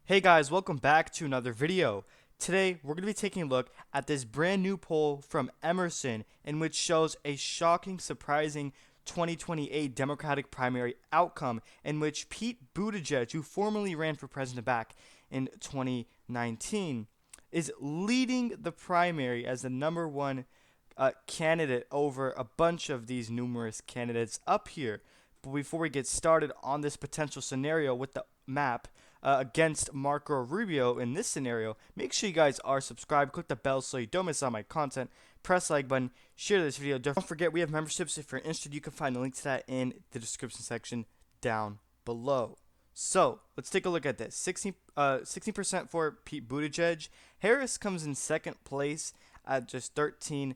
Hey guys, welcome back to another video. Today, we're going to be taking a look at this brand new poll from Emerson in which shows a shocking, surprising 2028 Democratic primary outcome in which Pete Buttigieg, who formerly ran for president back in 2019, is leading the primary as the number one candidate over a bunch of these numerous candidates up here. But before we get started on this potential scenario with the map against Marco Rubio in this scenario, make sure you guys are subscribed, click the bell so you don't miss out on my content, press the like button, share this video. Don't forget we have memberships. If you're interested, you can find the link to that in the description section down below. So let's take a look at this. 16% for Pete Buttigieg. Harris comes in second place at just 13%.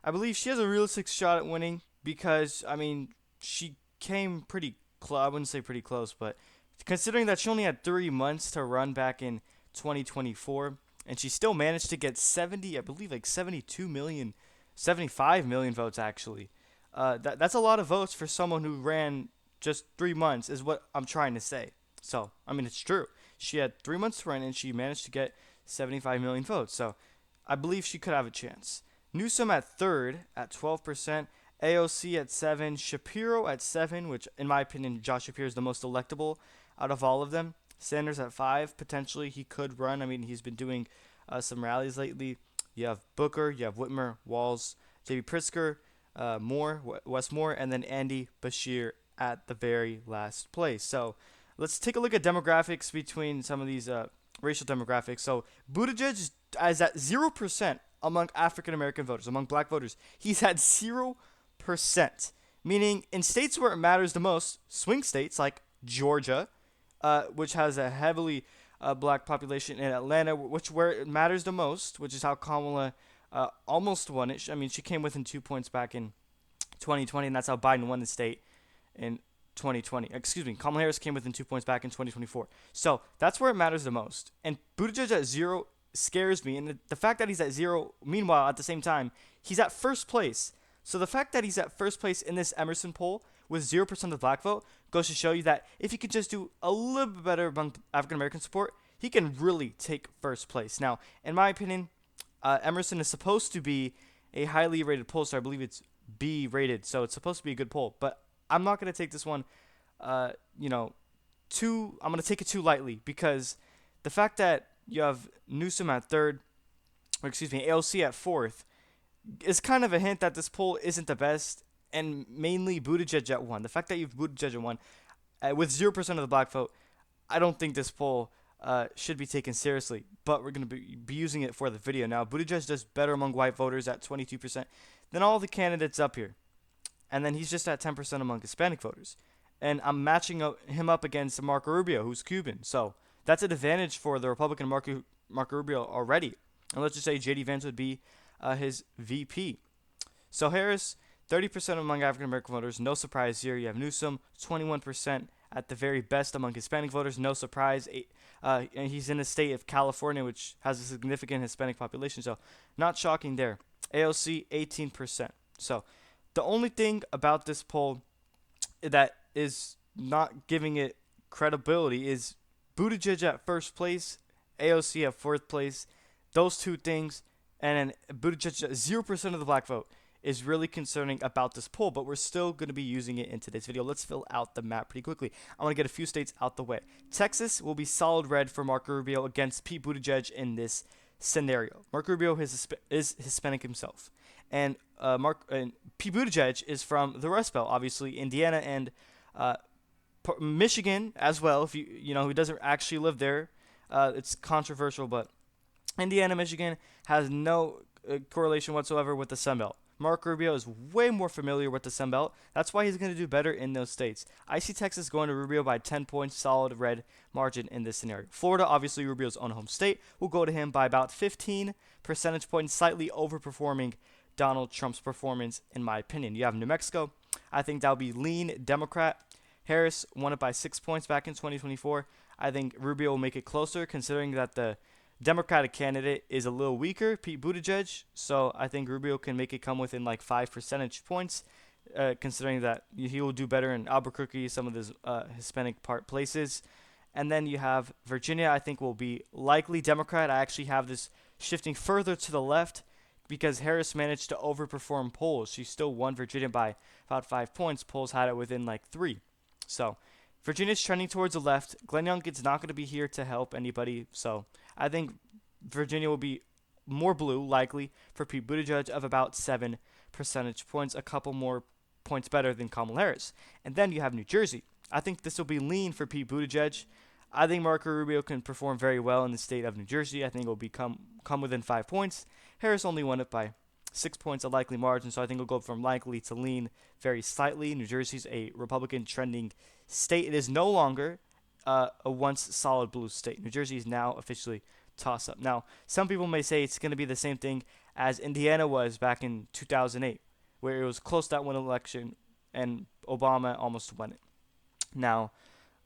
I believe she has a realistic shot at winning because, I mean, she came pretty close. I wouldn't say pretty close, but considering that she only had 3 months to run back in 2024, and she still managed to get 70, I believe, like 72 million, 75 million votes actually. That's a lot of votes for someone who ran just 3 months, is what I'm trying to say. So, I mean, it's true. She had 3 months to run, and she managed to get 75 million votes. So, I believe she could have a chance. Newsom at third at 12%. AOC at 7, Shapiro at 7, which in my opinion Josh Shapiro is the most electable out of all of them. Sanders at 5, potentially he could run. I mean, he's been doing some rallies lately. You have Booker, you have Whitmer, Walz, J.B. Pritzker, Moore, Wes Moore, and then Andy Bashir at the very last place. So let's take a look at demographics between some of these racial demographics. So Buttigieg is at 0% among African American voters, among black voters. He's at 0%, meaning in states where it matters the most, swing states like Georgia, which has a heavily black population, in Atlanta, where it matters the most, which is how Kamala almost won it. I mean, she came within 2 points back in 2020, and that's how Biden won the state in 2020. Excuse me, Kamala Harris came within 2 points back in 2024. So that's where it matters the most. And Buttigieg at 0 scares me, and the fact that he's at 0, meanwhile, at the same time, he's at first place. So the fact that he's at first place in this Emerson poll with 0% of the black vote goes to show you that if he could just do a little bit better among African American support, he can really take first place. Now, in my opinion, Emerson is supposed to be a highly rated pollster. I believe it's B rated, so it's supposed to be a good poll. But I'm not going to take this one, uh, you know, I'm going to take it too lightly because the fact that you have Newsom at third, or excuse me, AOC at fourth, is kind of a hint that this poll isn't the best, and mainly Buttigieg at 1. The fact that you've Buttigieg at 1 with 0% of the black vote, I don't think this poll should be taken seriously, but we're going to be using it for the video. Now, Buttigieg does better among white voters at 22% than all the candidates up here, and then he's just at 10% among Hispanic voters. And I'm matching him up against Marco Rubio, who's Cuban, so that's an advantage for the Republican Marco Rubio already. And let's just say J.D. Vance would be his VP. So Harris, 30% among African American voters, no surprise here. You have Newsom, 21% at the very best among Hispanic voters, no surprise. And he's in the state of California, which has a significant Hispanic population, so not shocking there. AOC, 18%. So the only thing about this poll that is not giving it credibility is Buttigieg at first place, AOC at fourth place. Those two things, and then Buttigieg at 0% of the black vote, is really concerning about this poll, but we're still going to be using it in today's video. Let's fill out the map pretty quickly. I want to get a few states out the way. Texas will be solid red for Marco Rubio against Pete Buttigieg in this scenario. Marco Rubio is Hispanic himself, and Pete Buttigieg is from the Rust Belt, obviously Indiana and Michigan as well. If you know who doesn't actually live there, it's controversial, but Indiana, Michigan has no correlation whatsoever with the Sun Belt. Marco Rubio is way more familiar with the Sun Belt. That's why he's going to do better in those states. I see Texas going to Rubio by 10 points, solid red margin in this scenario. Florida, obviously Rubio's own home state, will go to him by about 15 percentage points, slightly overperforming Donald Trump's performance, in my opinion. You have New Mexico. I think that'll be lean Democrat. Harris won it by 6 points back in 2024. I think Rubio will make it closer, considering that the Democratic candidate is a little weaker, Pete Buttigieg, so I think Rubio can make it come within like 5 percentage points, considering that he will do better in Albuquerque, some of those Hispanic places. And then you have Virginia, I think will be likely Democrat. I actually have this shifting further to the left because Harris managed to overperform polls. She still won Virginia by about 5 points. Polls had it within like 3. So Virginia's trending towards the left. Glenn Youngkin's not going to be here to help anybody. So I think Virginia will be more blue, likely, for Pete Buttigieg of about 7 percentage points, a couple more points better than Kamala Harris. And then you have New Jersey. I think this will be lean for Pete Buttigieg. I think Marco Rubio can perform very well in the state of New Jersey. I think it will come within 5 points. Harris only won it by 6 points, a likely margin, so I think it'll go from likely to lean very slightly. New Jersey's a Republican trending state. It is no longer a once solid blue state. New Jersey is now officially toss up. Now, some people may say it's going to be the same thing as Indiana was back in 2008, where it was close that one election and Obama almost won it. Now,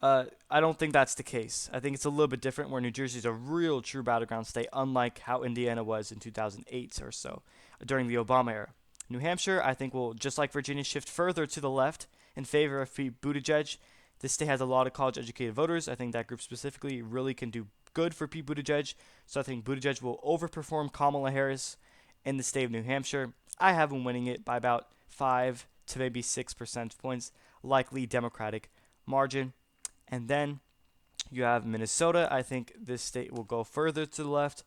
I don't think that's the case. I think it's a little bit different where New Jersey is a real true battleground state, unlike how Indiana was in 2008 or so during the Obama era. New Hampshire, I think, will, just like Virginia, shift further to the left in favor of Pete Buttigieg. This state has a lot of college-educated voters. I think that group specifically really can do good for Pete Buttigieg. So I think Buttigieg will overperform Kamala Harris in the state of New Hampshire. I have him winning it by about 5 to maybe 6 percentage points, likely Democratic margin. And then you have Minnesota. I think this state will go further to the left.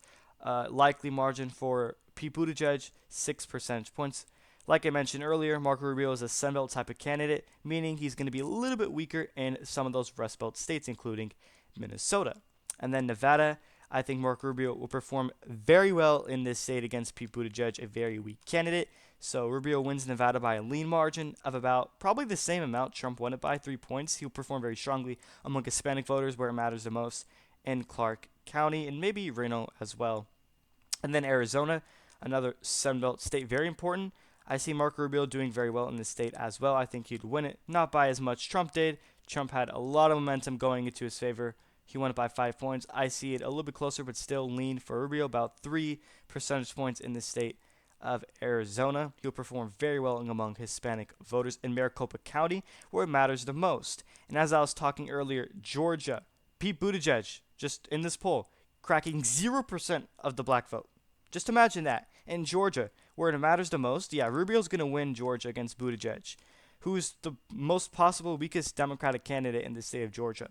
Likely margin for Pete Buttigieg, 6 percentage points. Like I mentioned earlier, Marco Rubio is a Sunbelt type of candidate, meaning he's going to be a little bit weaker in some of those Rust Belt states, including Minnesota. And then Nevada, I think Marco Rubio will perform very well in this state against Pete Buttigieg, a very weak candidate. So Rubio wins Nevada by a lean margin of about probably the same amount Trump won it by, 3 points. He'll perform very strongly among Hispanic voters where it matters the most in Clark County and maybe Reno as well. And then Arizona, another Sunbelt state, very important. I see Marco Rubio doing very well in this state as well. I think he'd win it, not by as much Trump did. Trump had a lot of momentum going into his favor. He won it by 5 points. I see it a little bit closer, but still lean for Rubio, about 3 percentage points in the state of Arizona. He'll perform very well among Hispanic voters in Maricopa County, where it matters the most. And as I was talking earlier, Georgia, Pete Buttigieg, just in this poll, cracking 0% of the black vote. Just imagine that. In Georgia, where it matters the most, yeah, Rubio's going to win Georgia against Buttigieg, who's the most possible weakest Democratic candidate in the state of Georgia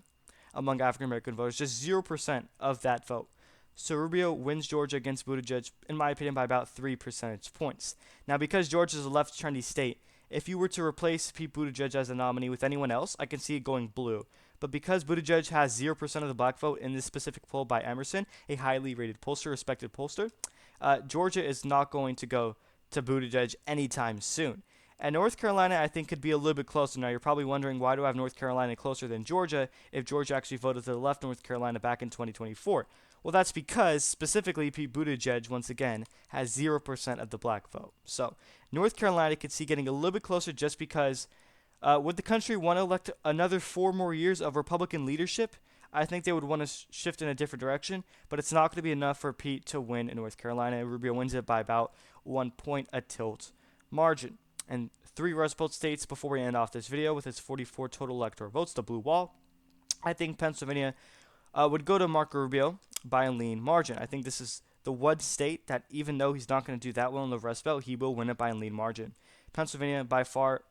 among African American voters, just 0% of that vote. So Rubio wins Georgia against Buttigieg, in my opinion, by about 3 percentage points. Now, because Georgia is a left trendy state, if you were to replace Pete Buttigieg as a nominee with anyone else, I can see it going blue. But because Buttigieg has 0% of the black vote in this specific poll by Emerson, a highly rated pollster, respected pollster, Georgia is not going to go to Buttigieg anytime soon. And North Carolina, I think, could be a little bit closer. Now, you're probably wondering, why do I have North Carolina closer than Georgia if Georgia actually voted to the left North Carolina back in 2024? Well, that's because, specifically, Pete Buttigieg, once again, has 0% of the black vote. So, North Carolina could see getting a little bit closer just because would the country want to elect another 4 more years of Republican leadership? I think they would want to shift in a different direction, but it's not going to be enough for Pete to win in North Carolina. Rubio wins it by about 1 point a tilt margin. And 3 Rust Belt states before we end off this video with its 44 total electoral votes, the blue wall. I think Pennsylvania would go to Marco Rubio by a lean margin. I think this is the one state that, even though he's not going to do that well in the Rust Belt, he will win it by a lean margin. Pennsylvania by far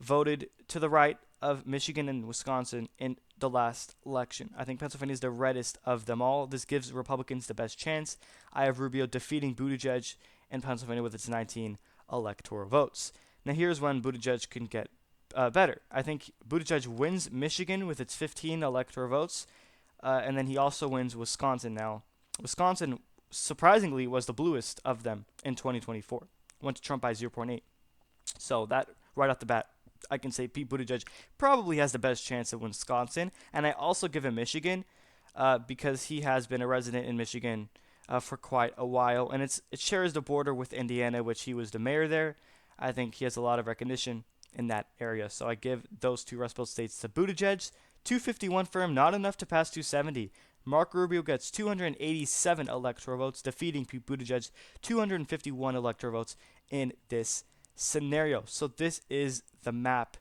voted to the right of Michigan and Wisconsin in the last election. I think Pennsylvania is the reddest of them all. This gives Republicans the best chance. I have Rubio defeating Buttigieg in Pennsylvania with its 19 electoral votes. Now, here's when Buttigieg can get better. I think Buttigieg wins Michigan with its 15 electoral votes, and then he also wins Wisconsin. Now, Wisconsin, surprisingly, was the bluest of them in 2024. Went to Trump by 0.8. So that, right off the bat, I can say Pete Buttigieg probably has the best chance at Wisconsin. And I also give him Michigan because he has been a resident in Michigan for quite a while. And it shares the border with Indiana, which he was the mayor there. I think he has a lot of recognition in that area. So I give those 2 Rust Belt states to Buttigieg. 251 for him, not enough to pass 270. Marco Rubio gets 287 electoral votes, defeating Pete Buttigieg's 251 electoral votes in this scenario. So this is the map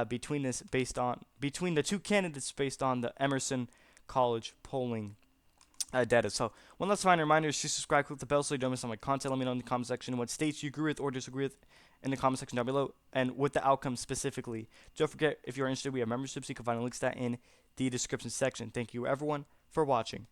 between the 2 candidates based on the Emerson college polling data. So one last final reminder is to subscribe, click the bell so you don't miss on my content. Let me know in the comment section what states you agree with or disagree with in the comment section down below, and with the outcome specifically. Don't forget, if you're interested, we have memberships. You can find links to that in the description section. Thank you everyone for watching.